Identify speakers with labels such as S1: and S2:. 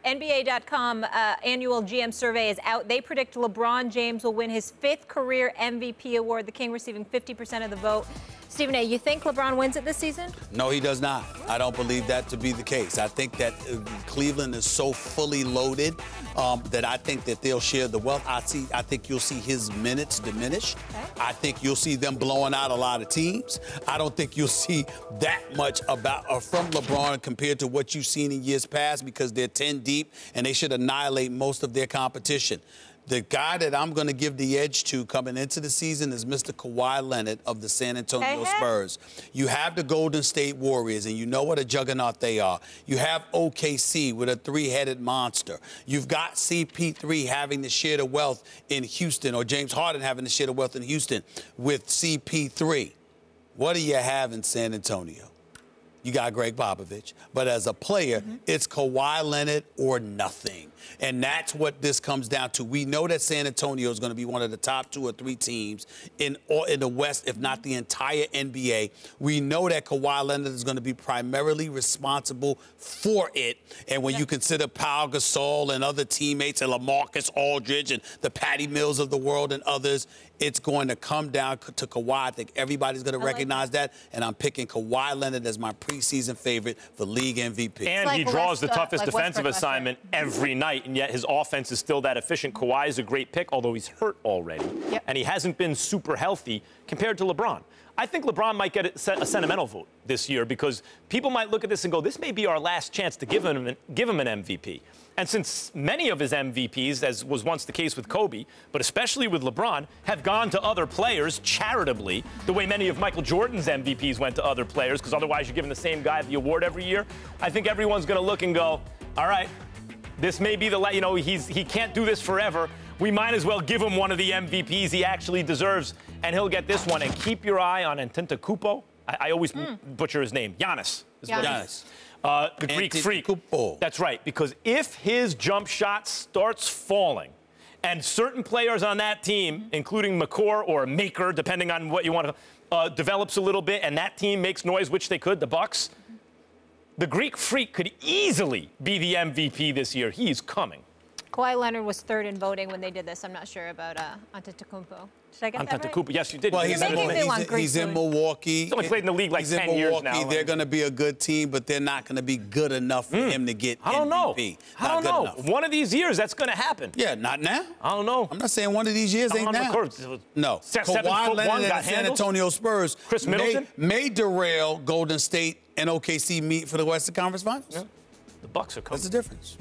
S1: NBA.com annual GM survey is out. They predict LeBron James will win his 5th career MVP award, the King receiving 50% of the vote. Stephen A., you think LeBron wins it this season?
S2: No, he does not. I don't believe that to be the case. I think that Cleveland is so fully loaded that I think that they'll share the wealth. I think you'll see his minutes diminish. Okay. I think you'll see them blowing out a lot of teams. I don't think you'll see that much from LeBron compared to what you've seen in years past because they're 10 deep and they should annihilate most of their competition. The guy that I'm going to give the edge to coming into the season is Mr. Kawhi Leonard of the San Antonio Spurs. You have the Golden State Warriors, and you know what a juggernaut they are. You have OKC with a three-headed monster. You've got CP3 having to share the wealth in Houston, or James Harden having to share the wealth in Houston with CP3. What do you have in San Antonio? You got Greg Popovich. But as a player, it's Kawhi Leonard or nothing. And that's what this comes down to. We know that San Antonio is going to be one of the top 2 or 3 teams in the West, if not the entire NBA. We know that Kawhi Leonard is going to be primarily responsible for it. And when you consider Pau Gasol and other teammates and LaMarcus Aldridge and the Patty Mills of the world and others, it's going to come down to Kawhi. I think everybody's going to recognize that. And I'm picking Kawhi Leonard as my preseason favorite for league MVP.
S3: And he draws the toughest defensive assignment every night, and yet his offense is still that efficient. Kawhi is a great pick, although he's hurt already. And he hasn't been super healthy compared to LeBron. I think LeBron might get a sentimental vote this year because people might look at this and go, this may be our last chance to give him an MVP. And since many of his MVPs, as was once the case with Kobe, but especially with LeBron, have gone to other players charitably, the way many of Michael Jordan's MVPs went to other players, because otherwise you're giving the same guy the award every year, I think everyone's going to look and go, all right, this may be he can't do this forever. We might as well give him one of the MVPs he actually deserves, and he'll get this one. And keep your eye on Antetokounmpo. I always butcher his name. Giannis.
S2: Giannis.
S3: The Greek freak. That's right, because if his jump shot starts falling, and certain players on that team, including McCord or Maker, depending on what you want to, develops a little bit, and that team makes noise, which they could, the Bucks, the Greek freak could easily be the MVP this year. He's coming.
S1: Kawhi Leonard was 3rd in voting when they did this. I'm not sure about Antetokounmpo. Did I get that right?
S3: Yes, you did.
S2: Well, he's in Milwaukee.
S3: He's only played in the league like 10 years now.
S2: They're going to be a good team, but they're not going to be good enough for him to get MVP.
S3: I don't know. One of these years, that's going to happen.
S2: Yeah, not now.
S3: I don't know.
S2: I'm not saying one of these years ain't now. No. Kawhi Leonard and the San Antonio Spurs
S3: Chris Middleton
S2: may derail Golden State and OKC meet for the Western Conference Finals.
S3: Yeah. The Bucks are coming.
S2: That's the difference.